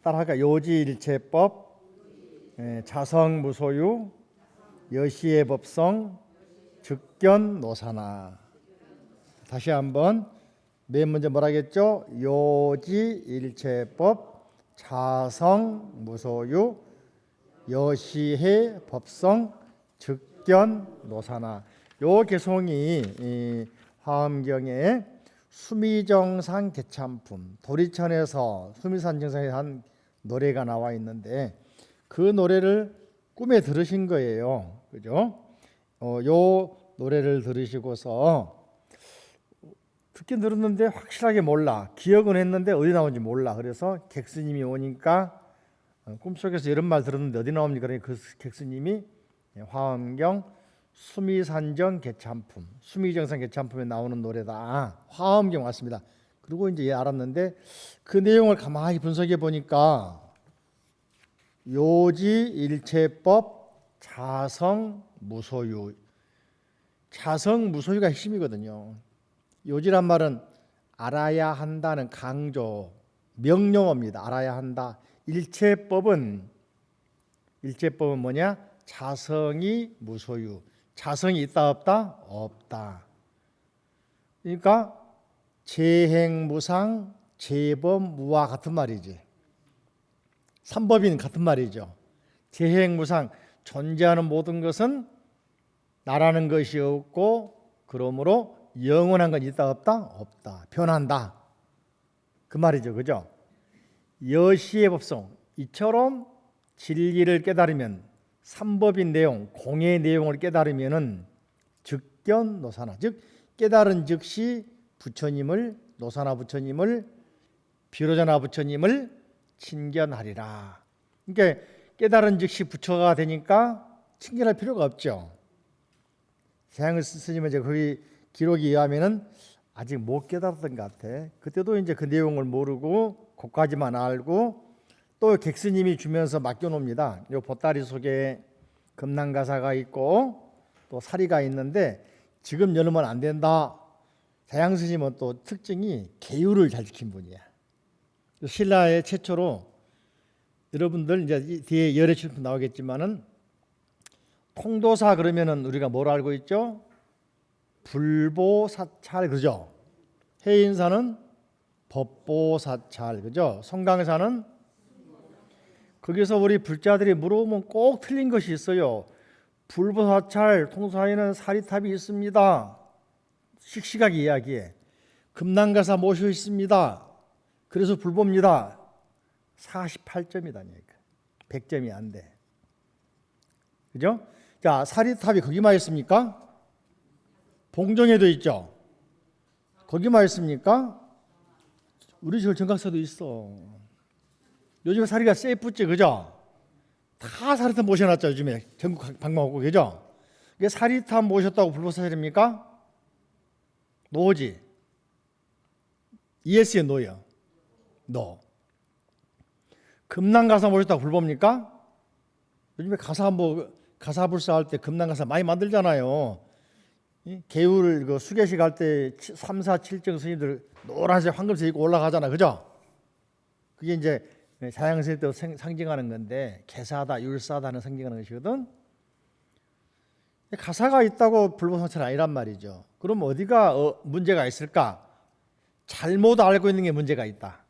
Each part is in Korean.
따라할까? 요지일체법, 자성무소유, 여시의 법성, 즉견노사나. 다시 한번 맨 먼저 뭐라겠죠? 요지일체법, 자성무소유, 여시의 법성, 즉견노사나. 요 개송이 화엄경에 수미정상 개참품, 도리천에서 수미산정상에 한 노래가 나와 있는데 그 노래를 꿈에 들으신 거예요. 그죠? 요 노래를 들으시고서 듣긴 들었는데 확실하게 몰라. 기억은 했는데 어디 나온지 몰라. 그래서 객스님이 오니까 꿈속에서 이런 말 들었는데 어디 나옵니까? 그러니까 그 객스님이 화엄경 수미산정 개참품, 수미정상 개참품에 나오는 노래다. 화엄경 왔습니다. 그리고 이제 알았는데 그 내용을 가만히 분석해 보니까 요지일체법, 자성무소유, 자성무소유가 핵심이거든요. 요지란 말은 알아야 한다는 강조, 명령어입니다. 알아야 한다. 일체법은 뭐냐? 자성이 무소유. 자성이 있다 없다? 없다. 그러니까 재행무상, 재범무와 같은 말이지. 삼법인 같은 말이죠. 재행무상, 존재하는 모든 것은 나라는 것이 없고 그러므로 영원한 건 있다 없다? 없다. 변한다. 그 말이죠. 그죠? 여시의 법성, 이처럼 진리를 깨달으면 삼법인 내용, 공의 내용을 깨달으면은 즉견노사나, 즉 깨달은 즉시 부처님을, 노사나 부처님을, 비로자나 부처님을 친견하리라. 그러니까 깨달은 즉시 부처가 되니까 친견할 필요가 없죠. 세상을 스님은 이제 거기 기록에 의하면은 아직 못 깨달았던 것 같아. 그때도 이제 그 내용을 모르고 그까지만 알고 또 객스님이 주면서 맡겨놓습니다. 요 보따리 속에 금난가사가 있고 또 사리가 있는데 지금 열면 안 된다. 자양스님은 또 특징이 계율을 잘 지킨 분이야. 신라의 최초로 여러분들 이제 뒤에 열애칠품 나오겠지만은 통도사 그러면은 우리가 뭘 알고 있죠? 불보사찰 그죠? 해인사는 법보사찰 그죠? 성강사는 거기서 우리 불자들이 물어보면 꼭 틀린 것이 있어요. 불보사찰 통사에는 사리탑이 있습니다. 씩씩하게 이야기해. 금난가사 모셔 있습니다. 그래서 불보입니다. 48점이다니까. 100점이 안 돼. 그죠? 자, 사리탑이 거기만 있습니까? 봉정에도 있죠. 거기만 있습니까? 우리 절 정각사도 있어. 요즘에 사리가 세이프지, 그죠? 다 사리탑 모셔놨죠, 요즘에. 전국 방방하고, 그죠? 이게 사리탑 모셨다고 불보사찰입니까? 노지. ES에 노요. 노. 금난가사 모셨다고 불보입니까? 요즘에 가사불사 할 때 금난가사 많이 만들잖아요. 개울 그 수계식 할 때 3, 4, 7정 스님들 노란색 황금색 입고 올라가잖아, 그죠? 그게 이제 자양스님 때 상징하는 건데 개사다, 율사다는 상징하는 것이거든. 가사가 있다고 불보사찰 아니란 말이죠. 그럼 어디가 문제가 있을까? 잘못 알고 있는 게 문제가 있다.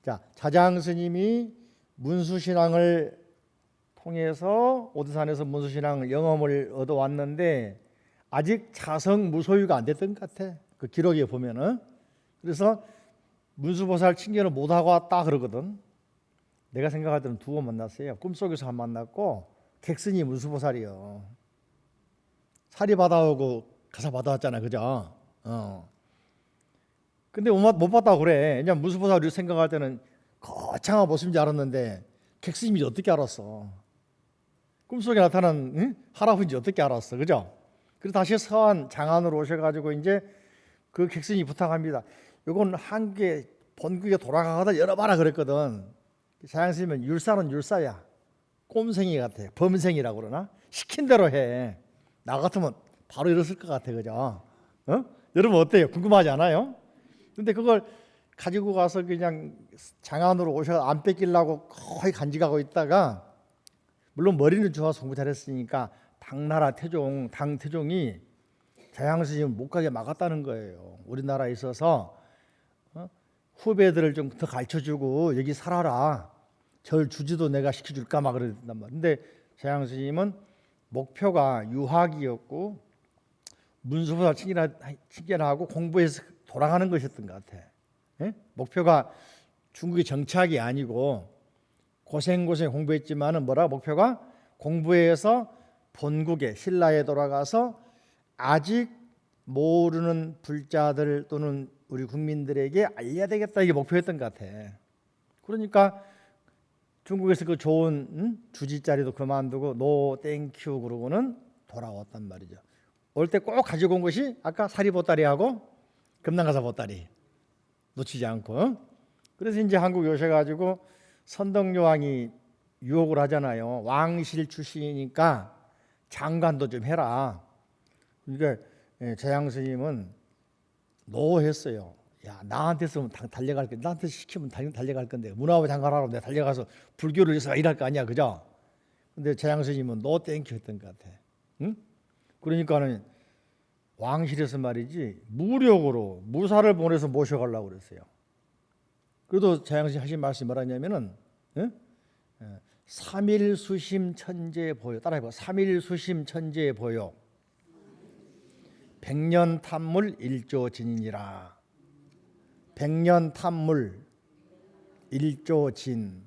자, 자장스님이 문수신앙을 통해서 오드산에서 문수신앙 영험을 얻어왔는데 아직 자성무소유가 안 됐던 것 같아. 그 기록에 보면은. 그래서 문수보살 친견을 못하고 왔다 그러거든. 내가 생각할 때는 두 번 만났어요. 꿈속에서 한 번 만났고 객스니 문수보살이요. 사리 받아오고 가사 받아왔잖아, 그죠? 근데 못 봤다고 그래. 그냥 문수보살이 생각할 때는 거창한 모습인 줄 알았는데 객스님이 어떻게 알았어? 꿈속에 나타난 할아버지 어떻게 알았어, 그죠? 그래서 다시 서한 장안으로 오셔가지고 이제 그 객스님이 부탁합니다. 이건 한국에 본국에 돌아가다 열어봐라 그랬거든. 자양스님은 율사는 율사야. 꼼생이 같아. 범생이라고 그러나? 시킨 대로 해. 나 같으면 바로 이랬을 것 같아, 그죠? 여러분 어때요? 궁금하지 않아요? 근데 그걸 가지고 가서 그냥 장안으로 오셔 안 뺏기려고 거의 간직하고 있다가, 물론 머리는 좋아서 공부 잘했으니까 당나라 태종, 당 태종이 재향 스님 못 가게 막았다는 거예요. 우리나라에 있어서 후배들을 좀 더 가르쳐주고 여기 살아라, 절 주지도 내가 시켜줄까 막 그랬단 말이에요. 근데 재향 스님은 목표가 유학이었고 문수보다 친견하고 공부해서 돌아가는 것이었던 것 같아. 예? 목표가 중국의 정착이 아니고 고생고생 공부했지만은 뭐라, 목표가 공부해서 본국에 신라에 돌아가서 아직 모르는 불자들 또는 우리 국민들에게 알려야 되겠다, 이게 목표였던 것 같아. 그러니까 중국에서 그 좋은 주지 자리도 그만두고 노 땡큐 그러고는 돌아왔단 말이죠. 올 때 꼭 가지고 온 것이 아까 사리보따리하고 금난가사 보따리 놓치지 않고. 그래서 이제 한국에 오셔가지고 선덕여왕이 유혹을 하잖아요. 왕실 출신이니까 장관도 좀 해라. 그러니까 재향 스님은 노했어요. 야, 나한테 쓰면 달려갈 건데, 나한테 시키면 달려갈 건데, 문화부 장관하라고 내가 달려가서 불교를 위해서 일할 거 아니야, 그죠? 근데 재향 스님은 노 땡큐 했던 것 같아. 응? 그러니까는 왕실에서 말이지 무력으로 무사를 보내서 모셔가려고 그랬어요. 그래도 재향 스님 하신 말씀이 뭐라냐면은, 삼일수심 천재 보요. 따라해봐. 삼일수심 천재 보요. 백년 탐물 일조 진이니라. 백년 탐물 일조 진.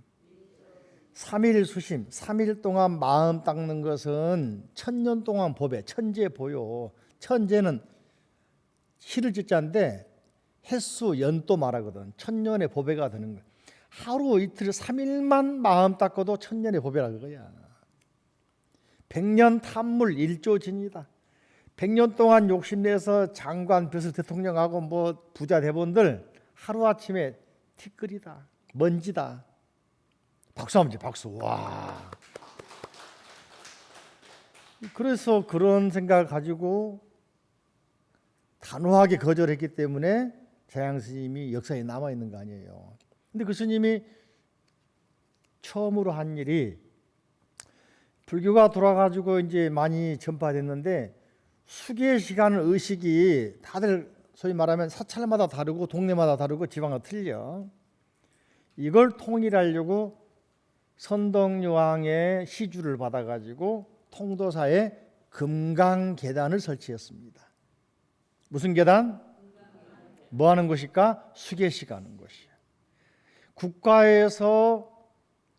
삼일수심, 3일 동안 마음 닦는 것은 천년 동안 법에 천재 보요. 천재는 시를 짓자인데 횟수 연도 말하거든. 천년의 보배가 되는 거야. 하루 이틀 3일만 마음 닦아도 천년의 보배라 그거야. 백년 탐물 일조진이다. 100년 동안 욕심내서 장관, 벼슬, 대통령하고 뭐 부자 대본들 하루아침에 티끌이다, 먼지다. 박수 한번 줘, 박수. 와. 그래서 그런 생각을 가지고 단호하게 거절했기 때문에 재향 스님이 역사에 남아 있는 거 아니에요. 근데 그 스님이 처음으로 한 일이, 불교가 돌아가지고 이제 많이 전파됐는데 수계 시간 의식이 다들 소위 말하면 사찰마다 다르고 동네마다 다르고 지방마다 틀려. 이걸 통일하려고 선덕여왕의 시주를 받아가지고 통도사에 금강계단을 설치했습니다. 무슨 계단? 뭐 하는 것일까? 수계식 하는 것이야. 국가에서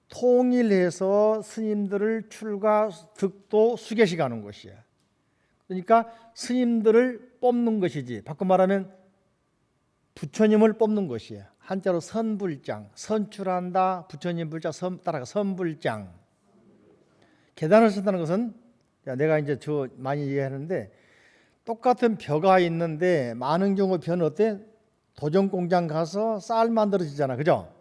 통일해서 스님들을 출가, 득도, 수계식 하는 것이야. 그러니까 스님들을 뽑는 것이지, 바꿔 말하면 부처님을 뽑는 것이야. 한자로 선불장, 선출한다, 부처님 불자, 따라가 선불장. 계단을 쓴다는 것은, 내가 이제 많이 얘기하는데, 똑같은 벼가 있는데 많은 경우 벼는 어때? 도전공장 가서 쌀 만들어지잖아, 그죠?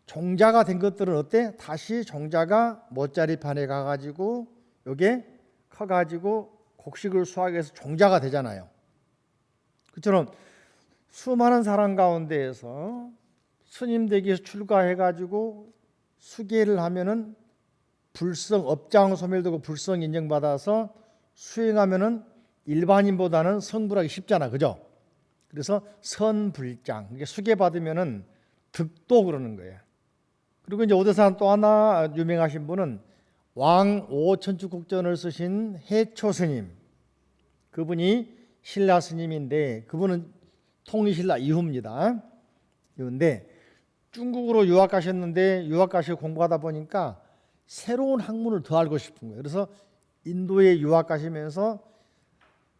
종자가 된 것들은 어때? 다시 종자가 못자리판에 가가지고 요게 커가지고 곡식을 수확해서 종자가 되잖아요. 그처럼 수많은 사람 가운데에서 스님 되기에서 출가해가지고 수계를 하면은 불성, 업장 소멸되고 불성 인정받아서 수행하면은 일반인보다는 성불하기 쉽잖아, 그죠? 그래서 선불장, 이게 수계 받으면은 득도 그러는 거예요. 그리고 이제 오대산 또 하나 유명하신 분은 왕 오천축 국전을 쓰신 해초 스님, 그분이 신라 스님인데 그분은 통일신라 이후입니다. 그런데 중국으로 유학 가셨는데 유학 가시고 공부하다 보니까 새로운 학문을 더 알고 싶은 거예요. 그래서 인도에 유학 가시면서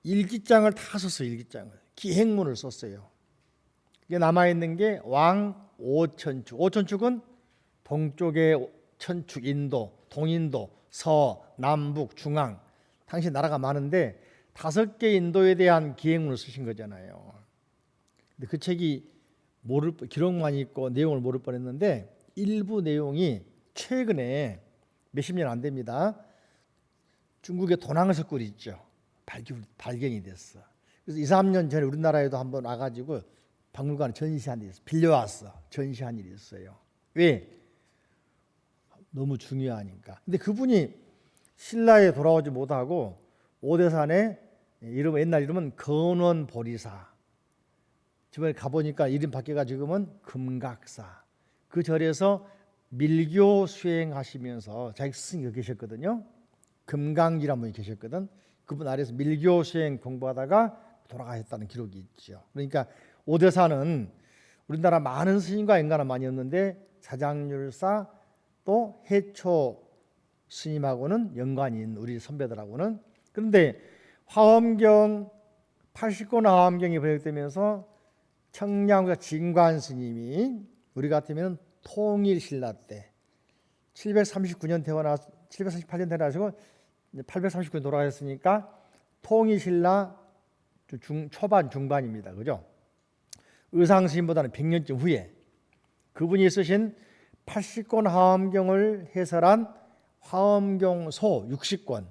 일기장을 다 썼어요. 일기장을, 기행문을 썼어요. 이게 남아있는 게 왕 오천축. 오천축은 동쪽의 천축 인도, 동인도, 서, 남북, 중앙, 당시 나라가 많은데 5개 인도에 대한 기행문을 쓰신 거잖아요. 근데 그 책이 기록만 있고 내용을 모를 뻔했는데 일부 내용이 최근에 몇십 년 안 됩니다. 중국의 도낭서굴 있죠. 발견이 됐어. 그래서 2, 3년 전에 우리나라에도 한번 와가지고 박물관에 전시한 일이 있어요. 빌려왔어. 전시한 일이 있어요. 왜? 너무 중요하니까. 근데 그분이 신라에 돌아오지 못하고 오대산에 옛날 이름은 건원보리사. 지금에 가보니까 이름 바뀌어가 지금은 금각사. 그 절에서 밀교 수행하시면서 자기 스승이 계셨거든요. 금강지라는 분이 계셨거든. 그분 아래에서 밀교 수행 공부하다가 돌아가셨다는 기록이 있죠. 그러니까 오대산은 우리나라 많은 스님과 연관은 많이 없는데 자장률사 또 해초 스님하고는 연관이 있는 우리 선배들하고는. 그런데 화엄경 80권 화엄경이 번역되면서 청량과 진관 스님이 우리 같으면 통일신라 때 739년 태어나서 738년 태어나시고 839년 돌아가셨으니까 통일신라 초반 중반입니다. 그죠? 의상스님보다는 100년쯤 후에 그분이 쓰신 80권 화엄경을 해설한 화엄경소 60권,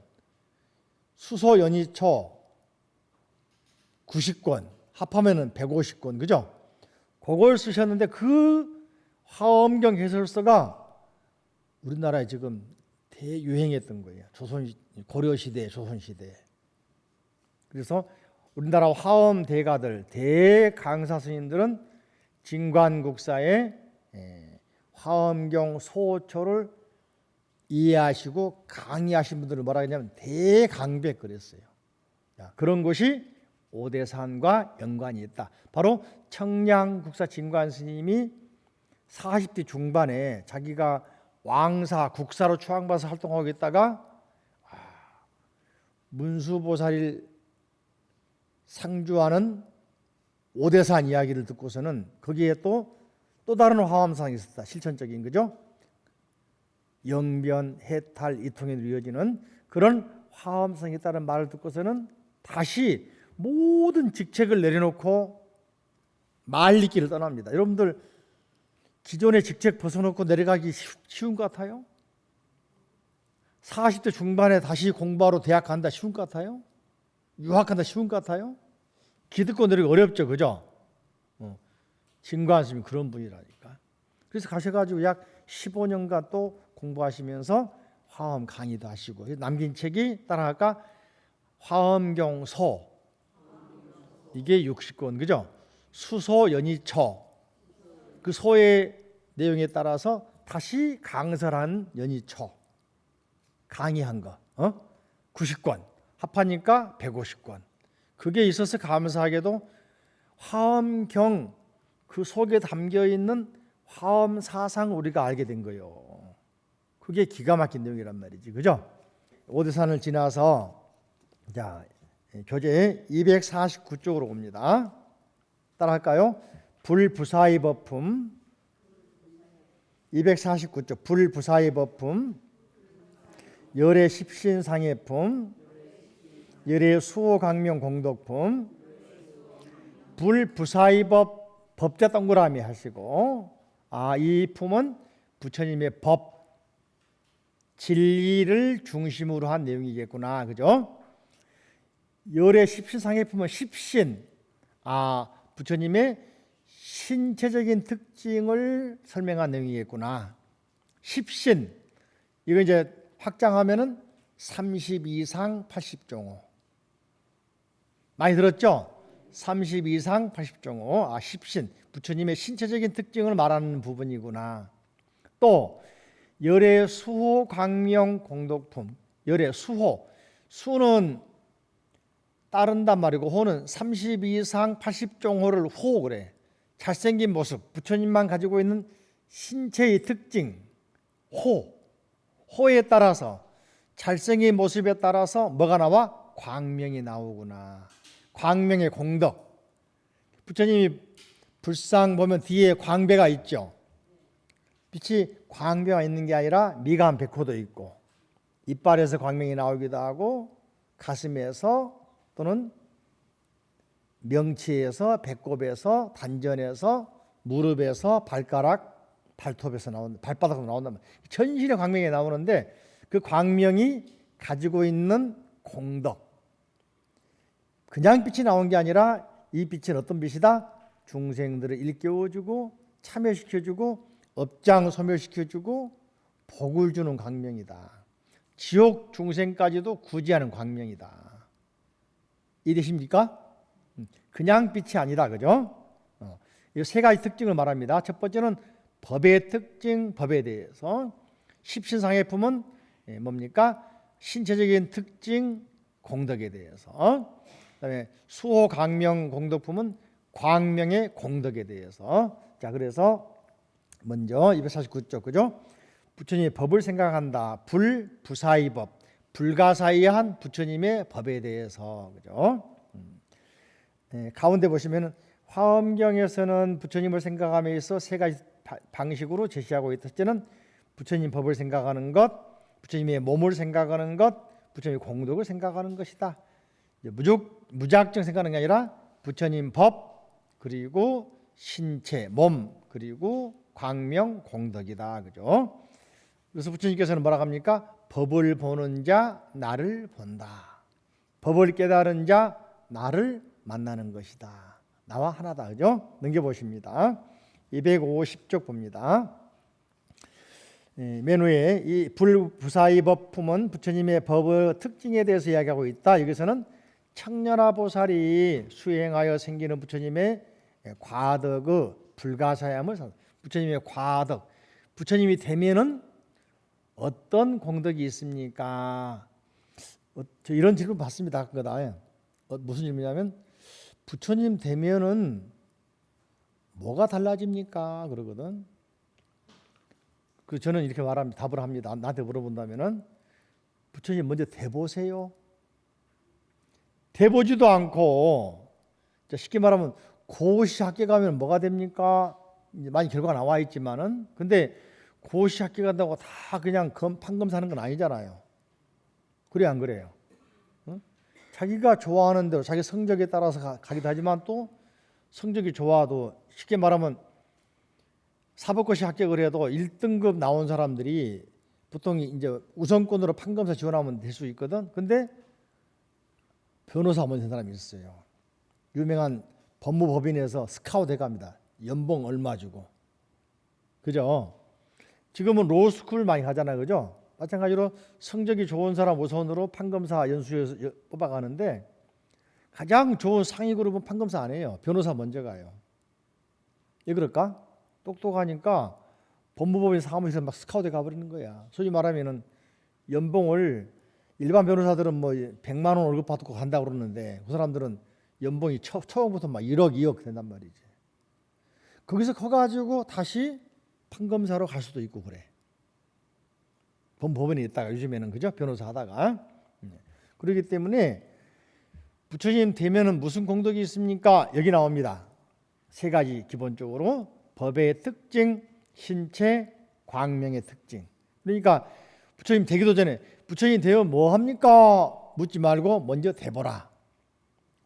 수소연이초 90권, 합하면은 150권, 그죠? 그걸 쓰셨는데 그 화엄경 해설서가 우리나라에 지금 대유행했던 거예요. 고려시대, 조선시대. 그래서 우리나라 화엄 대가들, 대강사 스님들은 진관국사의 화엄경 소초를 이해하시고 강의하신 분들을 뭐라 했냐면 대강백 그랬어요. 그런 것이 오대산과 연관이 있다. 바로 청량국사 진관 스님이 40대 중반에 자기가 왕사, 국사로 추앙받아서 활동하고 있다가 문수보살을 상주하는 오대산 이야기를 듣고서는 거기에 또 다른 화엄상이 있었다. 실천적인 거죠. 영변, 해탈, 이통에 이루어지는 그런 화엄상에 있다는 말을 듣고서는 다시 모든 직책을 내려놓고 말리기를 떠납니다. 여러분들 기존의 직책 벗어놓고 내려가기 쉬운 것 같아요? 40대 중반에 다시 공부하러 대학 간다 쉬운 것 같아요? 유학한다 쉬운 것 같아요? 기득권 내리기 어렵죠, 그죠? 진관 스님이 그런 분이라니까. 그래서 가셔가지고 약 15년간 또 공부하시면서 화엄 강의도 하시고 남긴 책이 따라할까 화엄경소 이게 60권, 그죠? 수소연이초 그 소의 내용에 따라서 다시 강설한 연이초 강의한 거 90권 합하니까 150권. 그게 있어서 감사하게도 화엄경 그 속에 담겨있는 화엄 사상을 우리가 알게 된 거예요. 그게 기가 막힌 내용이란 말이지, 그죠? 오대산을 지나서 자 교재 249쪽으로 옵니다. 따라할까요? 불부사의 법품 249쪽 불부사의 법품 열의 십신상해품 열의 수호강명 공덕품 불부사의법 법자 동그라미 하시고 이 품은 부처님의 법 진리를 중심으로 한 내용이겠구나, 그죠? 열의 십신상해품은 십신 부처님의 신체적인 특징을 설명한 내용이겠구나. 십신 이거 이제 확장하면은 32상 80종호 많이 들었죠? 32상 80종호 십신 부처님의 신체적인 특징을 말하는 부분이구나. 또 열의 수호 광명 공덕품 열의 수호 수는 따른단 말이고 호는 32상 80종호를 호 그래. 잘생긴 모습 부처님만 가지고 있는 신체의 특징 호에 따라서 잘생긴 모습에 따라서 뭐가 나와? 광명이 나오구나. 광명의 공덕. 부처님이 불상 보면 뒤에 광배가 있죠. 빛이 광배가 있는 게 아니라 미간 백호도 있고 이빨에서 광명이 나오기도 하고 가슴에서 또는 명치에서 배꼽에서 단전에서 무릎에서 발가락 발톱에서 나오는 발바닥으로 나온단 말이에요. 전신의 광명이 나오는데 그 광명이 가지고 있는 공덕 그냥 빛이 나온 게 아니라 이 빛은 어떤 빛이다? 중생들을 일깨워주고 참여시켜주고 업장 소멸시켜주고 복을 주는 광명이다. 지옥 중생까지도 구제하는 광명이다. 이해되십니까? 그냥 빛이 아니다. 그죠? 이 세 가지 특징을 말합니다. 첫 번째는 법의 특징, 법에 대해서. 십신상의 품은 뭡니까? 신체적인 특징, 공덕에 대해서. 그다음에 수호 광명 공덕품은 광명의 공덕에 대해서. 자, 그래서 먼저 249쪽, 그죠? 부처님의 법을 생각한다. 불부사의 법, 불가사의한 부처님의 법에 대해서, 그죠? 가운데 보시면은 화엄경에서는 부처님을 생각함에 있어 세 가지 방식으로 제시하고 있다. 첫째는 부처님 법을 생각하는 것, 부처님의 몸을 생각하는 것, 부처님의 공덕을 생각하는 것이다. 무작정 생각하는 게 아니라 부처님 법, 그리고 신체, 몸, 그리고 광명, 공덕이다. 그죠? 그래서 부처님께서는 뭐라고 합니까? 법을 보는 자 나를 본다. 법을 깨달은 자 나를 만나는 것이다. 나와 하나다. 그죠? 넘겨보십니다. 250쪽 봅니다. 맨 위에 이 불부사의 법품은 부처님의 법의 특징에 대해서 이야기하고 있다. 여기서는 청렬화 보살이 수행하여 생기는 부처님의 과덕의 불가사함을, 부처님의 과덕, 부처님이 되면은 어떤 공덕이 있습니까? 저 이런 질문 받습니다. 무슨 질문이냐면 부처님 되면은 뭐가 달라집니까? 그러거든. 그 저는 이렇게 말합니다. 답을 합니다. 나한테 물어본다면은 부처님 먼저 돼보세요. 돼보지도 않고, 쉽게 말하면 고시 학교 가면 뭐가 됩니까? 이제 많이 결과가 나와 있지만은, 근데 고시 학교 간다고 다 그냥 판금 사는 건 아니잖아요. 그래 안 그래요? 자기가 좋아하는 대로 자기 성적에 따라서 가기도 하지만 또 성적이 좋아도 쉽게 말하면 사법고시 합격을 해도 1등급 나온 사람들이 보통 이제 우선권으로 판검사 지원하면 될 수 있거든. 근데 변호사 먼저 된 사람이 있어요. 유명한 법무법인에서 스카우트 해갑니다. 연봉 얼마 주고. 그죠? 지금은 로스쿨 많이 하잖아요. 그죠? 마찬가지로 성적이 좋은 사람 우선으로 판검사 연수에서 뽑아가는데 가장 좋은 상위 그룹은 판검사 안 해요. 변호사 먼저 가요. 왜 그럴까? 똑똑하니까 법무법인 사무실에 막 스카우트 가버리는 거야. 소위 말하면은 연봉을 일반 변호사들은 뭐 100만 원 월급 받고 간다고 그러는데 그 사람들은 연봉이 처음부터 막 1억, 2억 된단 말이지. 거기서 커가지고 다시 판검사로 갈 수도 있고 그래. 법원에 있다가 요즘에는 그죠? 변호사 하다가. 그렇기 때문에 부처님 되면은 무슨 공덕이 있습니까? 여기 나옵니다. 세 가지 기본적으로 법의 특징, 신체, 광명의 특징. 그러니까 부처님 되기도 전에 부처님 되면 뭐 합니까? 묻지 말고 먼저 돼보라.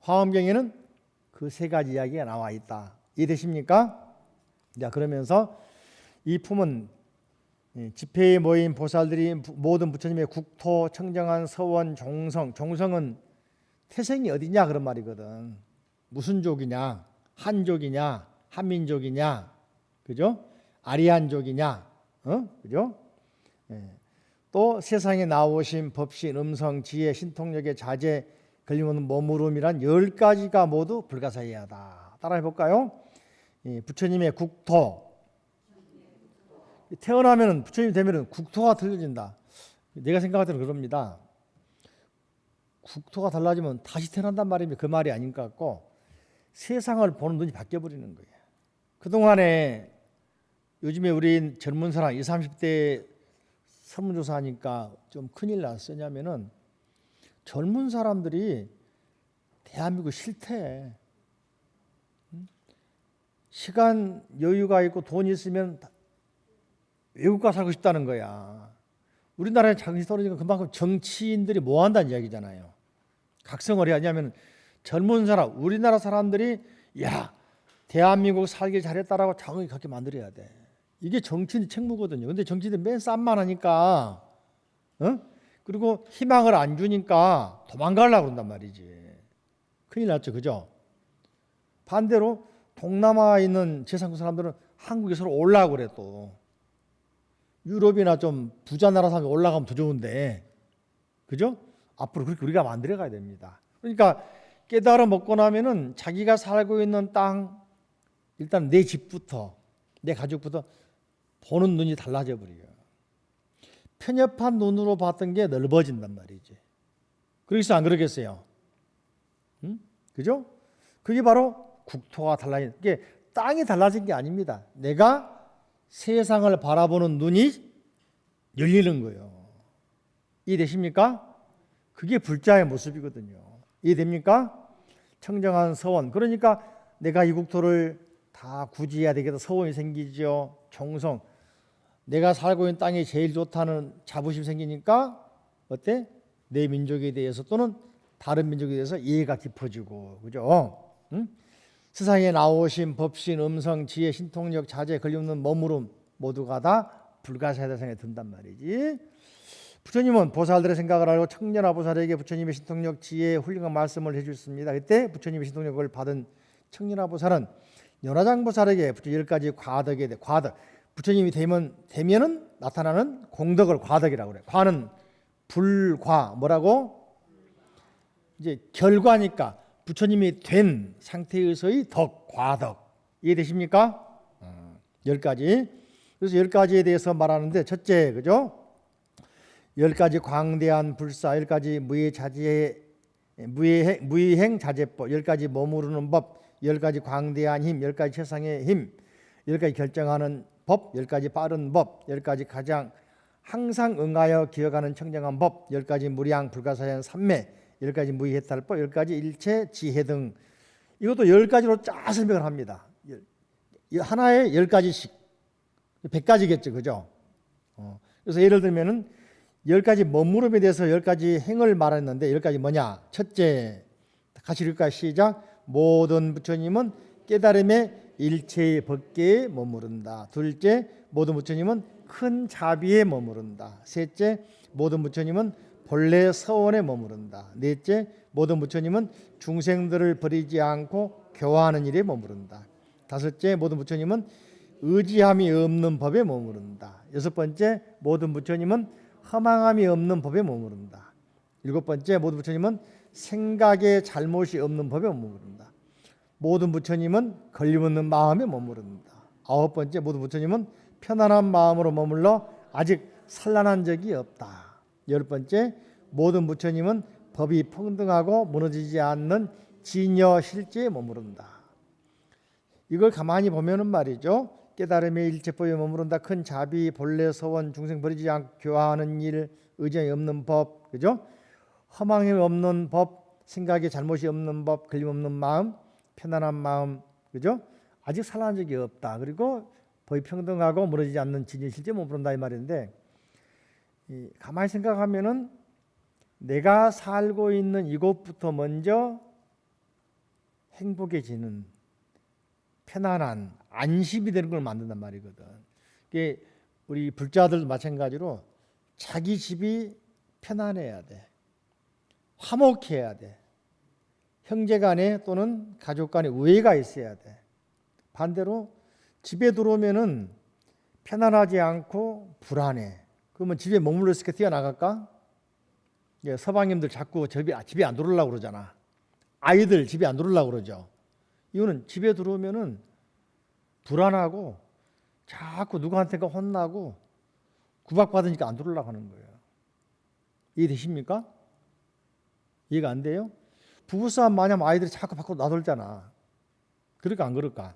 화엄경에는 그 세 가지 이야기가 나와 있다. 이해되십니까? 자, 그러면서 이 품은 집회에 모인 보살들이 모든 부처님의 국토, 청정한 서원, 종성. 종성은 태생이 어디냐 그런 말이거든. 무슨 족이냐? 한족이냐? 한민족이냐? 그죠? 아리안족이냐? 그죠? 또 세상에 나오신 법신, 음성, 지혜, 신통력의 자제, 걸림없는 머무름이란 10가지가 모두 불가사의하다. 따라해 볼까요? 부처님의 국토. 태어나면 부처님 되면 국토가 틀려진다. 내가 생각할 때는 그럽니다. 국토가 달라지면 다시 태어난단 말이면 그 말이 아닌 것 같고 세상을 보는 눈이 바뀌어버리는 거예요. 그동안에 요즘에 우리 젊은 사람 20, 30대 설문조사하니까 좀 큰일 났으냐면은 젊은 사람들이 대한민국 싫대. 시간 여유가 있고 돈이 있으면 외국 가 살고 싶다는 거야. 우리나라에 자금이 떨어지니까 그만큼 정치인들이 뭐 한다는 이야기잖아요. 각성을 해야 하냐면 젊은 사람, 우리나라 사람들이 야 대한민국 살기 잘했다라고 자긍이 갖게 만들어야 돼. 이게 정치인 책무거든요. 근데 정치인들 맨 싼만 하니까 그리고 희망을 안 주니까 도망가려고 그런단 말이지. 큰일 났죠. 그죠? 반대로 동남아에 있는 제3국 사람들은 한국에 서로 올라가고 그래. 또 유럽이나 좀 부자 나라 사람이 올라가면 더 좋은데, 그죠? 앞으로 그렇게 우리가 만들어 가야 됩니다. 그러니까 깨달아 먹고 나면은 자기가 살고 있는 땅, 일단 내 집부터, 내 가족부터 보는 눈이 달라져 버려요. 편협한 눈으로 봤던 게 넓어진단 말이지. 그래서 안 그러겠어요? 응? 그죠? 그게 바로 국토가 달라진, 게 땅이 달라진 게 아닙니다. 내가 세상을 바라보는 눈이 열리는 거예요. 이해되십니까? 그게 불자의 모습이거든요. 이해됩니까? 청정한 서원. 그러니까 내가 이 국토를 다 구지해야 되겠다. 서원이 생기죠. 정성. 내가 살고 있는 땅이 제일 좋다는 자부심 생기니까 어때? 내 민족에 대해서 또는 다른 민족에 대해서 이해가 깊어지고, 그죠? 응? 세상에 나오신 법신, 음성, 지혜, 신통력, 자제, 걸림없는 머무름 모두가 다 불가사의다 생각이 든단 말이지. 부처님은 보살들의 생각을 알고 청년화 보살에게 부처님의 신통력, 지혜, 훌륭한 말씀을 해주셨습니다. 그때 부처님의 신통력을 받은 청년화 보살은 연화장 보살에게 10가지 과덕에 대해, 과덕, 부처님이 되면은 나타나는 공덕을 과덕이라고 그래요. 과는 불과, 뭐라고? 이제 결과니까 부처님이 된 상태에서의 덕, 과덕. 이해되십니까? 10가지. 그래서 10가지에 대해서 말하는데, 첫째, 그죠? 10가지 광대한 불사, 10가지 무의행 자제법, 10가지 머무르는 법, 10가지 광대한 힘, 10가지 최상의 힘, 10가지 결정하는 법, 10가지 빠른 법, 10가지 가장 항상 응하여 기억하는 청정한 법, 10가지 무량 불가사의한 삼매, 10가지 무의해탈법, 10가지 일체 지혜 등, 이것도 10가지로 쫙 설명을 합니다. 하나에 10가지씩 100가지겠죠, 그죠? 그래서 예를 들면은 10가지 머무름에 대해서 10가지 행을 말했는데, 10가지 뭐냐? 첫째, 같이 읽을까요? 시작. 모든 부처님은 깨달음의 일체의 법계에 머무른다. 둘째, 모든 부처님은 큰 자비에 머무른다. 셋째, 모든 부처님은 본래 서원에 머무른다. 넷째, 모든 부처님은 중생들을 버리지 않고 교화하는 일에 머무른다. 다섯째, 모든 부처님은 의지함이 없는 법에 머무른다. 여섯 번째, 모든 부처님은 허망함이 없는 법에 머무른다. 일곱 번째, 모든 부처님은 생각에 잘못이 없는 법에 머무른다. 모든 부처님은 걸림없는 마음에 머무른다. 아홉 번째, 모든 부처님은 편안한 마음으로 머물러 아직 산란한 적이 없다. 열 번째, 모든 부처님은 법이 평등하고 무너지지 않는 진여 실제에 머무른다. 이걸 가만히 보면은 말이죠. 깨달음의 일체법에 머무른다. 큰 자비, 본래 서원, 중생 버리지 않고 교화하는 일, 의정이 없는 법, 그죠? 허망이 없는 법, 생각에 잘못이 없는 법, 걸림없는 마음, 편안한 마음, 그죠? 아직 산란한 적이 없다. 그리고 법이 평등하고 무너지지 않는 진여 실제에 머무른다 이 말인데, 가만히 생각하면은 내가 살고 있는 이곳부터 먼저 행복해지는, 편안한, 안심이 되는 걸 만든단 말이거든. 이게 우리 불자들도 마찬가지로 자기 집이 편안해야 돼. 화목해야 돼. 형제 간에 또는 가족 간에 우애가 있어야 돼. 반대로 집에 들어오면은 편안하지 않고 불안해. 그러면 집에 머물러 있을까 뛰어나갈까? 서방님들 자꾸 집에 안 들어오려고 그러잖아. 아이들 집에 안 들어오려고 그러죠. 이거는 집에 들어오면은 불안하고 자꾸 누구한테가 혼나고 구박받으니까 안 들어오려고 하는 거예요. 이해되십니까? 이해가 안 돼요? 부부싸움 많이 하면 아이들이 자꾸 밖으로 나돌잖아. 그럴까 안 그럴까?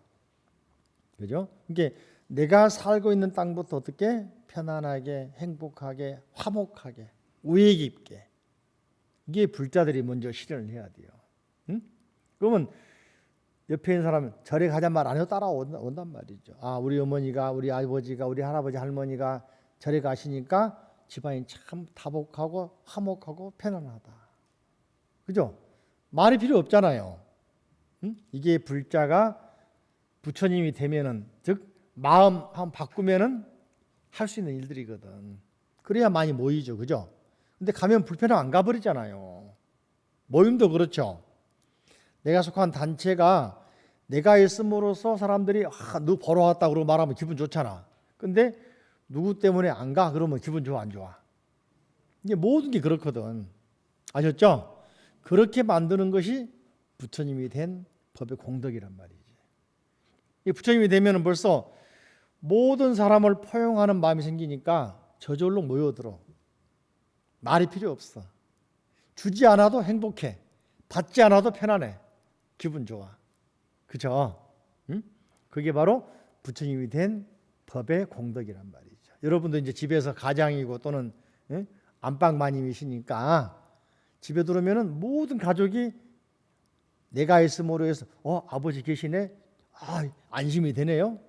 그죠? 그러니까 내가 살고 있는 땅부터 어떻게 편안하게, 행복하게, 화목하게, 우애 깊게, 이게 불자들이 먼저 실현을 해야 돼요. 응? 그러면 옆에 있는 사람은 절에 가자 말 안 해도 따라온단 말이죠. 아, 우리 어머니가, 우리 아버지가, 우리 할아버지, 할머니가 절에 가시니까 집안이 참 다복하고 화목하고 편안하다. 그죠? 말이 필요 없잖아요. 응? 이게 불자가 부처님이 되면은, 즉 마음 한번 바꾸면은 할 수 있는 일들이거든. 그래야 많이 모이죠, 그죠? 근데 가면 불편하면 안 가버리잖아요. 모임도 그렇죠. 내가 속한 단체가 내가 있음으로써 사람들이 너 보러 왔다 그러고 말하면 기분 좋잖아. 근데 누구 때문에 안 가? 그러면 기분 좋아 안 좋아? 이게 모든 게 그렇거든. 아셨죠? 그렇게 만드는 것이 부처님이 된 법의 공덕이란 말이지. 이 부처님이 되면 벌써 모든 사람을 포용하는 마음이 생기니까 저절로 모여들어. 말이 필요 없어. 주지 않아도 행복해. 받지 않아도 편안해. 기분 좋아. 그죠? 응? 그게 바로 부처님이 된 법의 공덕이란 말이죠. 여러분도 이제 집에서 가장이고 또는 안방 마님이시니까 집에 들어오면은 모든 가족이 내가 있음으로 해서 아버지 계시네. 안심이 되네요.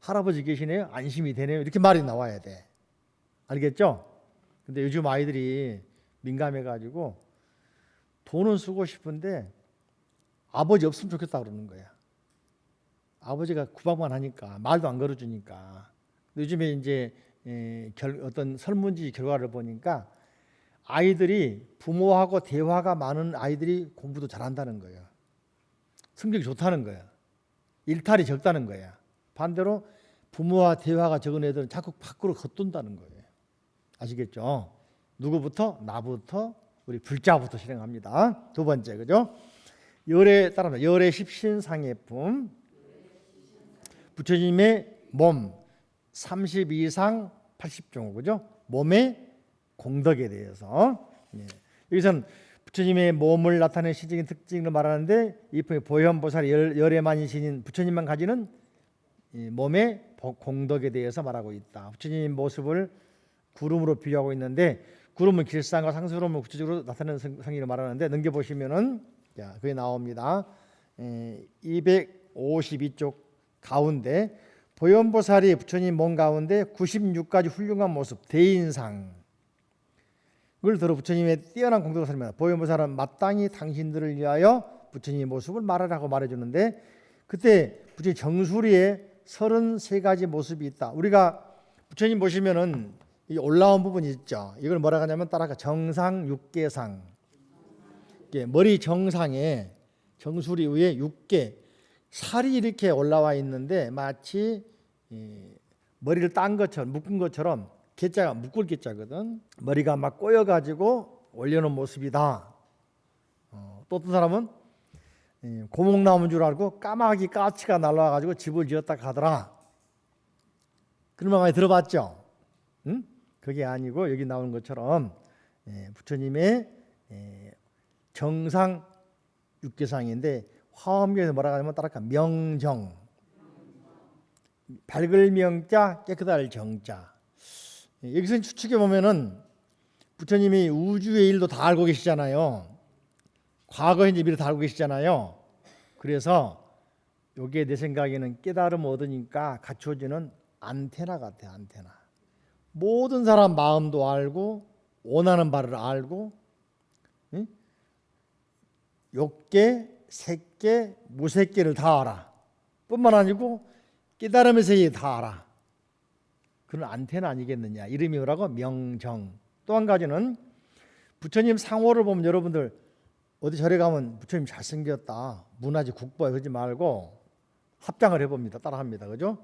할아버지 계시네요. 안심이 되네요. 이렇게 말이 나와야 돼. 알겠죠? 근데 요즘 아이들이 민감해가지고 돈은 쓰고 싶은데 아버지 없으면 좋겠다 그러는 거야. 아버지가 구박만 하니까 말도 안 걸어주니까. 요즘에 이제 어떤 설문지 결과를 보니까 아이들이 부모하고 대화가 많은 아이들이 공부도 잘한다는 거예요. 성적이 좋다는 거야. 일탈이 적다는 거야. 반대로 부모와 대화가 적은 애들은 자꾸 밖으로 겉돈다는 거예요. 아시겠죠? 누구부터? 나부터 우리 불자부터 실행합니다. 두 번째, 그죠? 열애 따라합니다. 열애 십신상해품. 부처님의 몸 32상 80종호, 그죠? 몸의 공덕에 대해서 여기서는 부처님의 몸을 나타내는 시적인 특징을 말하는데 이 보현보살 열애만이신 부처님만 가지는 몸의 공덕에 대해서 말하고 있다. 부처님의 모습을 구름으로 비유하고 있는데 구름은 길상과 상스러움을 구체적으로 나타내는 성의를 말하는데 넘겨보시면은 그게 나옵니다. 252쪽 가운데 보현보살이 부처님 몸 가운데 96가지 훌륭한 모습 대인상 그걸 들어 부처님의 뛰어난 공덕을 설명합니다. 보현보살은 마땅히 당신들을 위하여 부처님의 모습을 말하라고 말해주는데 그때 부처님 정수리에 33가지 모습이 있다. 우리가 부처님 보시면은 이 올라온 부분이 있죠. 이걸 뭐라 하냐면 따라가 정상 육계상. 머리 정상에 정수리 위에 육계 살이 이렇게 올라와 있는데 마치 머리를 딴 것처럼 묶은 것처럼 개자가 묶을 개자거든. 머리가 막 꼬여가지고 올려놓은 모습이다. 또 어떤 사람은 고목나무인 줄 알고 까마귀 까치가 날라와가지고 집을 지었다 가더라. 그런 말 많이 들어봤죠? 응? 그게 아니고 여기 나오는 것처럼 부처님의 정상 육계상인데 화엄경에서 뭐라고 하냐면 따라가 명정 밝을 명자 깨끗할 정자. 여기서 추측해 보면은 부처님이 우주의 일도 다 알고 계시잖아요. 과거 현재 미래 다 알고 계시잖아요. 그래서 여기에 내 생각에는 깨달음 얻으니까 갖춰지는 안테나 같아. 안테나. 모든 사람 마음도 알고 원하는 바를 알고 욕계, 색계, 무색계를 다 알아. 뿐만 아니고 깨달음의 세계 다 알아. 그런 안테나 아니겠느냐. 이름이 뭐라고? 명정. 또 한 가지는 부처님 상호를 보면 여러분들 어디 절에 가면 부처님 잘생겼다. 문화재 국보에 그러지 말고 합장을 해봅니다. 따라합니다. 그죠?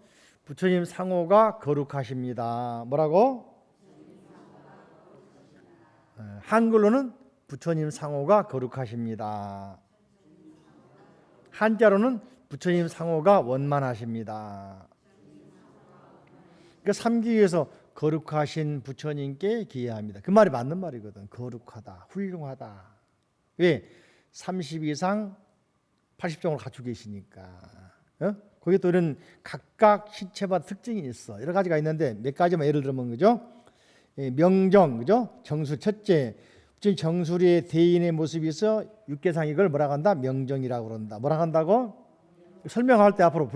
부처님 상호가 거룩하십니다. 뭐라고? 한글로는 부처님 상호가 거룩하십니다. 한자로는 부처님 상호가 원만하십니다. 그러니까 삼기위에서 거룩하신 부처님께 기여합니다. 그 말이 맞는 말이거든. 거룩하다, 훌륭하다. 왜? 32상 80종을 갖추고 계시니까. 거기에 또 이런 각각 신체마다 특징이 있어. 여러 가지가 있는데 몇 가지만 예를 들면 그죠? 명정, 그죠? 정수 첫째, 정수리의 대인의 모습이 있어 육계상 이걸 뭐라고 한다? 명정이라고 그런다. 뭐라고 한다고? 설명할 때 앞으로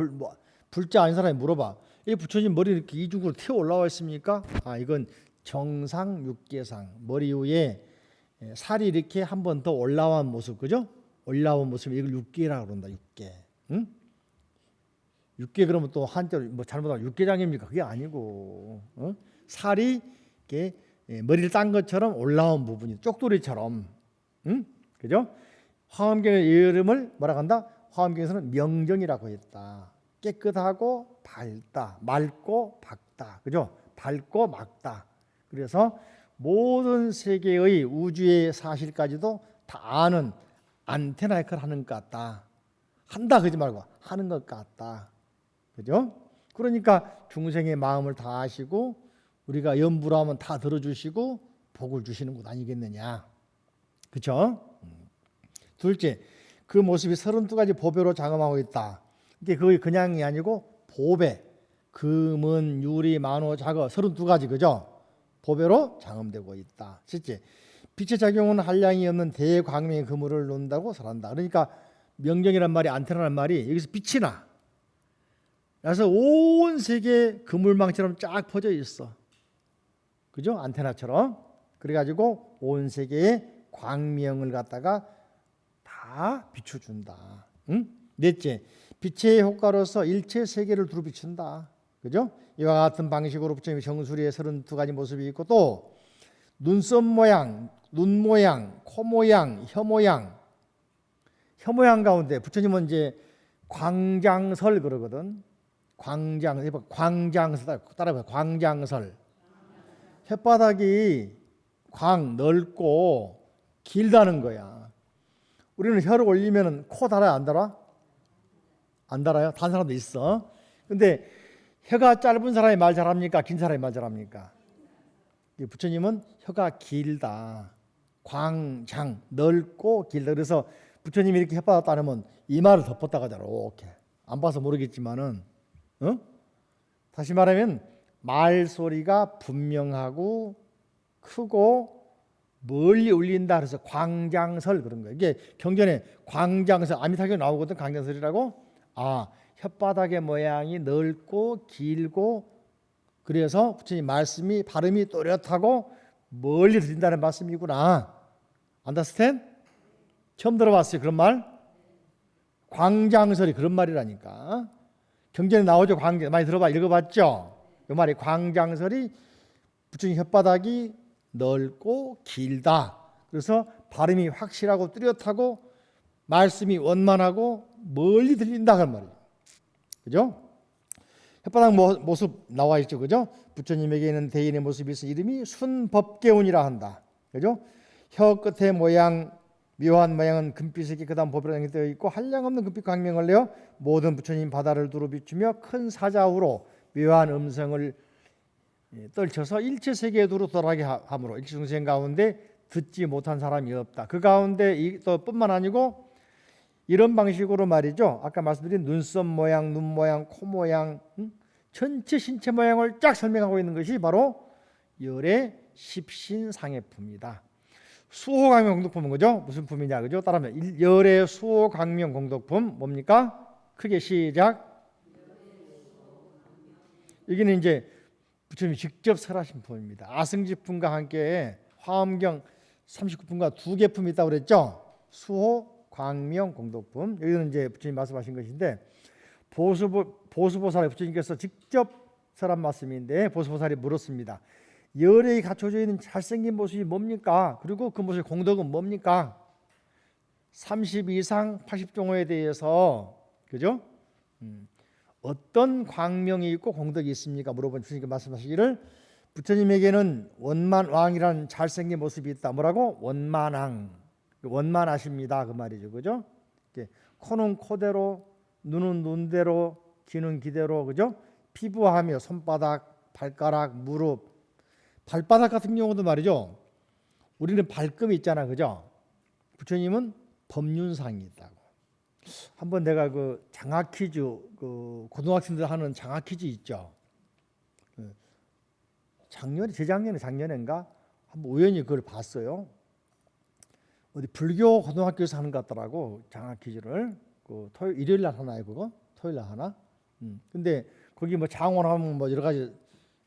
불자 아닌 사람이 물어봐. 이 부처님 머리 이렇게 이중으로 튀어 올라와 있습니까? 이건 정상 육계상. 머리 위에 살이 이렇게 한 번 더 올라온 모습, 그죠? 올라온 모습, 이걸 육계라고 그런다. 육계. 응? 육계 그러면 또 한자로 잘못하면 육계장입니까? 그게 아니고 살이 이렇게 머리를 딴 것처럼 올라온 부분이 쪽돌이처럼, 응? 그죠? 화엄경의 이름을 뭐라고 한다? 화엄경에서는 명정이라고 했다. 깨끗하고 밝다, 맑고 밝다, 그죠? 밝고 맑다. 그래서 모든 세계의 우주의 사실까지도 다 아는 안테나 역할을 하는 것 같다. 한다 그러지 말고 하는 것 같다. 그죠? 그러니까 중생의 마음을 다 아시고 우리가 염불 하면 다 들어주시고 복을 주시는 것 아니겠느냐. 그렇죠? 둘째, 그 모습이 32가지 보배로 장엄하고 있다. 이게 거의 그냥이 아니고 보배, 금은, 유리, 만호, 자거 32가지 그죠? 보배로 장엄되고 있다. 셋째, 빛의 작용은 한량이 없는 대광명의 그물을 놓는다고 설한다. 그러니까 명정이란 말이 안테나란 말이 여기서 빛이 나. 그래서 온 세계 그물망처럼 쫙 퍼져 있어. 그죠? 안테나처럼. 그래가지고 온 세계에 광명을 갖다가 다 비춰준다. 응? 넷째, 빛의 효과로서 일체 세계를 두루 비춘다. 그죠? 이와 같은 방식으로 부처님의 정수리에 32가지 모습이 있고 또 눈썹 모양, 눈 모양, 코 모양, 혀 모양. 혀 모양 가운데 부처님은 이제 광장설 그러거든. 광장설 따라해봐. 광장설. 혓바닥이 넓고 길다는 거야. 우리는 혀를 올리면 코 달아요, 안 달아? 안 달아요? 다른 사람도 있어. 근데 혀가 짧은 사람이 말 잘합니까? 긴 사람이 말 잘합니까? 부처님은 혀가 길다. 광장, 넓고 길다. 그래서 부처님이 이렇게 혓바닥 따르면 이마를 덮었다가 이렇게 안 봐서 모르겠지만은, 다시 말하면 말소리가 분명하고 크고 멀리 울린다. 그래서 광장설 그런 거예요. 이게 경전에 광장설 아미타경 나오거든. 광장설이라고. 혓바닥의 모양이 넓고 길고 그래서 부처님 말씀이 발음이 또렷하고 멀리 들린다는 말씀이구나. 안더스탠? 처음 들어봤어요 그런 말? 광장설이 그런 말이라니까. 경전에 나오죠. 광장 많이 읽어봤죠. 이 말이 광장설이 부처님 혓바닥이 넓고 길다. 그래서 발음이 확실하고 뚜렷하고 말씀이 원만하고 멀리 들린다 그런 말이에요. 그죠? 혓바닥 모습 나와 있죠. 그죠? 부처님에게는 대인의 모습이 있어 이름이 순법계운이라 한다. 그죠? 혀 끝의 모양 묘한 모양은 금빛의 깨끗한 보배로 되어 있고 한량없는 금빛 광명을 내어 모든 부처님 바다를 두루 비추며 큰 사자우로 묘한 음성을 떨쳐서 일체 세계에 두루 돌아가게 하므로 일체 중생 가운데 듣지 못한 사람이 없다. 그 가운데 또 뿐만 아니고 이런 방식으로 말이죠. 아까 말씀드린 눈썹 모양, 눈 모양, 코 모양, 전체 신체 모양을 쫙 설명하고 있는 것이 바로 열의 십신상해품이다. 수호광명 공덕품은 그죠? 무슨 품이냐 그죠? 따라하면 열의 수호광명 공덕품 뭡니까? 크게 시작. 여기는 이제 부처님이 직접 설하신 품입니다. 아승지품과 함께 화엄경 39품과 두 개 품이 있다고 그랬죠? 수호 광명 공덕품. 여기는 이제 부처님 말씀하신 것인데 보수보살의 부처님께서 직접 설한 말씀인데 보수보살이 물었습니다. 열에 갖춰져 있는 잘생긴 모습이 뭡니까? 그리고 그 모습의 공덕은 뭡니까? 32상 80종호에 대해서 그죠? 어떤 광명이 있고 공덕이 있습니까? 물어본 주님께 말씀하시기를 부처님에게는 원만왕이라는 잘생긴 모습이 있다. 뭐라고? 원만왕. 원만하십니다. 그 말이죠. 그죠? 코는 코대로, 눈은 눈대로, 귀는 귀대로, 그죠? 피부하며 손바닥, 발가락, 무릎, 발바닥 같은 경우도 말이죠. 우리는 발금이 있잖아, 그죠? 부처님은 법륜상이 있다고. 한번 내가 그 장학 퀴즈, 그 고등학생들 하는 장학 퀴즈 있죠. 작년인가 한번 우연히 그걸 봤어요. 어디 불교 고등학교에서 하는 것 같더라고 장학 퀴즈를. 그 일요일 날 하나요, 그거? 토요일 날 하나? 근데 거기 뭐 장원하면 뭐 여러 가지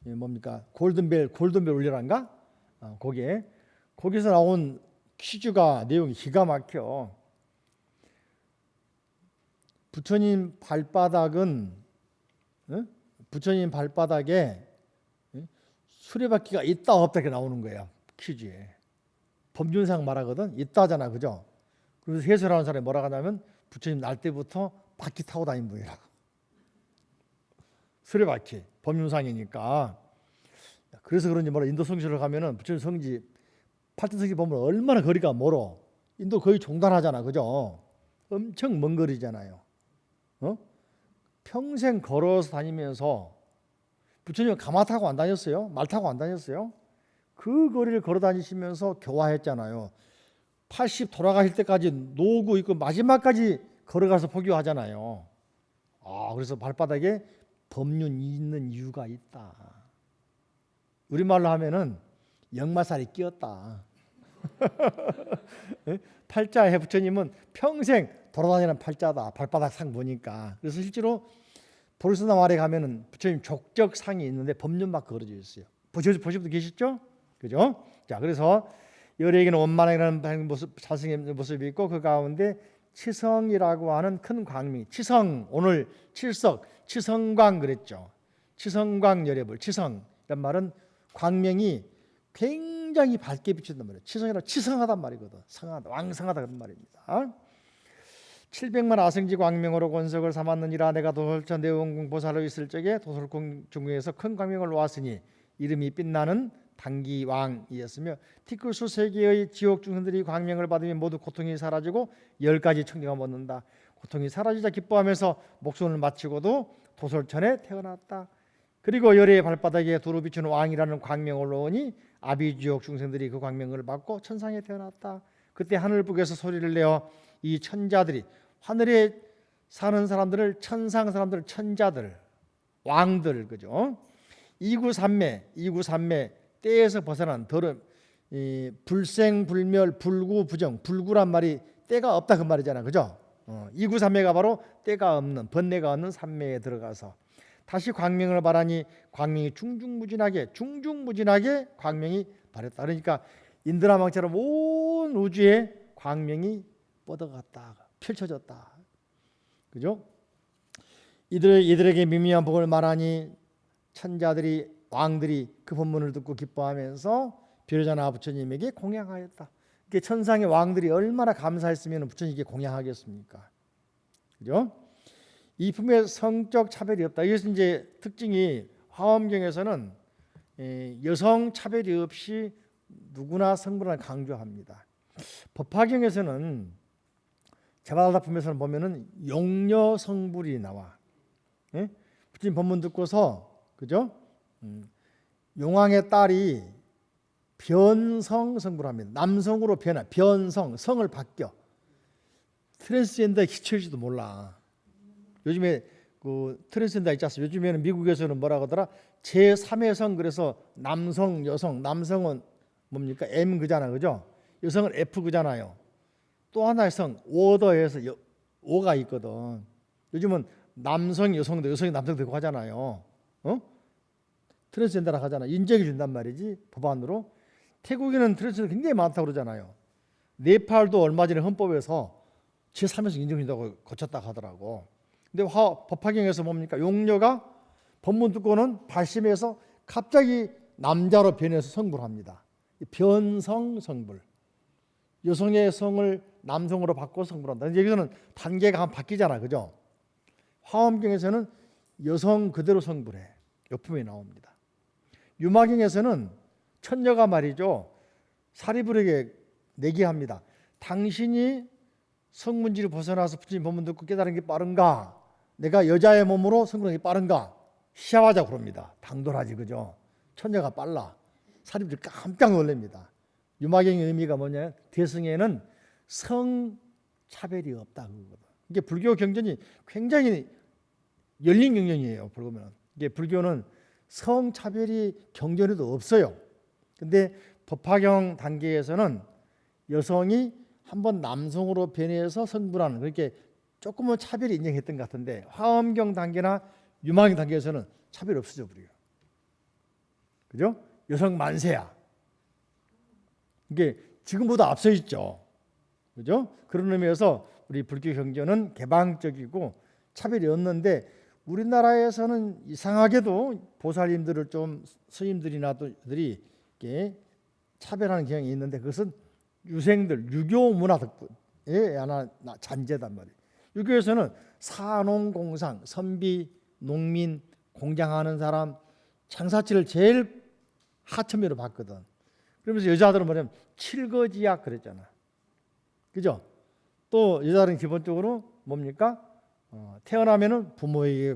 뭡니까 골든벨 울려란가? 거기서 나온 퀴즈가 내용이 기가 막혀. 부처님 발바닥은 부처님 발바닥에 수레바퀴가 있다 없다 이렇게 나오는 거야 퀴즈에. 법륜상 말하거든. 있다잖아, 그죠? 그래서 해설하는 사람이 뭐라 하냐면 부처님 날 때부터 바퀴 타고 다닌 분이라고. 수레바퀴, 법륜상이니까. 그래서 그런지 몰라 인도 성지를 가면은 부처님 성지 팔뚝성지 보면 얼마나 거리가 멀어. 인도 거의 종단하잖아, 그죠? 엄청 먼 거리잖아요. 평생 걸어서 다니면서 부처님은 가마 타고 안 다녔어요? 말 타고 안 다녔어요? 그 거리를 걸어 다니시면서 교화했잖아요. 80 돌아가실 때까지 노고 있고 마지막까지 걸어가서 포교하잖아요. 그래서 발바닥에 법륜이 있는 이유가 있다. 우리말로 하면은 역마살이 끼었다. 팔자에 부처님은 평생 돌아다니는 팔자다. 발바닥 상 보니까. 그래서 실제로 보리스나 마을에 가면은 부처님 족적상이 있는데 법륜막 걸어져 있어요. 보신 분 계시죠? 그죠? 자, 그래서 열애에게는 원만하라는 모습, 잘생긴 모습이 있고 그 가운데 치성이라고 하는 큰 광명. 치성, 오늘 칠석, 치성광 그랬죠. 치성광 열애불, 치성. 이란 말은 광명이 굉장히 밝게 비춘단 말이에요. 치성이라 치성하단 말이거든. 성하다, 왕성하다 그런 말입니다. 700만 아승지 광명으로 권석을 삼았느니라. 내가 도솔천 대원궁 보살로 있을 적에 도솔궁 중에서 큰 광명을 놓았으니 이름이 빛나는 단기왕이었으며 티끌수 세계의 지옥 중생들이 광명을 받으면 모두 고통이 사라지고 10가지 청정을 얻는다. 고통이 사라지자 기뻐하면서 목숨을 마치고도 도솔천에 태어났다. 그리고 열애의 발바닥에 두루 비추는 왕이라는 광명을 놓으니 아비지옥 중생들이 그 광명을 받고 천상에 태어났다. 그때 하늘북에서 소리를 내어 이 천자들이 하늘에 사는 사람들을 천상 사람들 천자들 왕들 그죠? 이구삼매 때에서 벗어난 더러 불생불멸 불구부정 불구란 말이 때가 없다 그 말이잖아 그죠? 이구삼매가 바로 때가 없는 번뇌가 없는 삼매에 들어가서 다시 광명을 바라니 광명이 중중무진하게 광명이 발했다. 그러니까 인드라망처럼 온 우주에 광명이 뻗어갔다 펼쳐졌다 그죠? 이들에게 미미한 복을 말하니 천자들이 왕들이 그 법문을 듣고 기뻐하면서 비로자나 부처님에게 공양하였다. 이게 천상의 왕들이 얼마나 감사했으면 부처님께 공양하겠습니까? 그죠? 이 품에 성적 차별이 없다. 이것은 이제 특징이 화엄경에서는 여성 차별이 없이 누구나 성불을 강조합니다. 법화경에서는 제바다품에서는 보면은 용녀 성불이 나와. 부처님 법문 듣고서 그죠? 용왕의 딸이 변성 성불합니다. 남성으로 변성 성을 바뀌어. 트랜스젠더 기초일지도 몰라. 요즘에 그 트랜스젠더 있지 않습니까? 요즘에는 미국에서는 뭐라고 하더라? 제3의 성 그래서 남성, 여성, 남성은 뭡니까? M 그잖아, 그죠? 여성은 F 그잖아요. 또 하나의 성, 오더에서 O가 있거든. 요즘은 남성, 여성도 여성이 남성도 되고 하잖아요. 트랜스젠더라 하잖아. 인정해 준단 말이지 법안으로. 태국에는 트랜스젠더 굉장히 많다고 그러잖아요. 네팔도 얼마 전에 헌법에서 제3에서 인정된다고 고쳤다고 하더라고. 근데 법화경에서 뭡니까? 용녀가 법문 듣고는 발심해서 갑자기 남자로 변해서 성불합니다. 변성 성불. 여성의 성을 남성으로 바꿔 성불한다. 여기서는 단계가 한 바뀌잖아, 그죠? 화엄경에서는 여성 그대로 성불해. 요품이 나옵니다. 유마경에서는 천녀가 말이죠. 사리불에게 내기합니다. 당신이 성문지를 벗어나서 부처님 법문 듣고 깨달은 게 빠른가? 내가 여자의 몸으로 성불하는 게 빠른가? 시합하자 그럽니다. 당돌하지 그죠? 천녀가 빨라. 사리불이 깜짝 놀랍니다. 유마경의 의미가 뭐냐면 대승에는 성차별이 없다 그거거든. 이게 불교 경전이 굉장히 열린 경전이에요. 보면 이게 불교는 성차별이 경전에도 없어요. 근데 법화경 단계에서는 여성이 한번 남성으로 변해서 성불하는 그렇게 조금은 차별이 인정했던 것 같은데 화엄경 단계나 유마경 단계에서는 차별이 없어져 버려요. 그죠? 여성 만세야. 이게 지금보다 앞서 있죠. 그죠? 그런 의미에서 우리 불교 경전은 개방적이고 차별이 없는데 우리나라에서는 이상하게도 보살님들을 좀 스님들이나들이 차별하는 경향이 있는데 그것은 유생들 유교 문화 덕분에 하나 잔재단 말이에요. 유교에서는 사농공상, 선비, 농민, 공장하는 사람, 장사치를 제일 하천미로 봤거든. 그러면서 여자들은 뭐냐면 칠거지약 그랬잖아. 그죠? 또 여자들은 기본적으로 뭡니까? 태어나면은 부모에게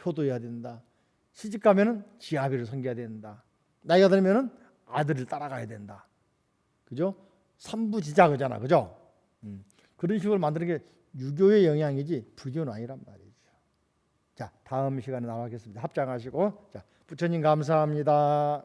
효도해야 된다. 시집 가면은 지아비를 섬겨야 된다. 나이가 들면은 아들을 따라가야 된다. 그죠? 삼부지자그잖아. 그죠? 그런 식으로 만드는 게 유교의 영향이지 불교는 아니란 말이죠. 자, 다음 시간에 나가겠습니다. 합장하시고. 자, 부처님 감사합니다.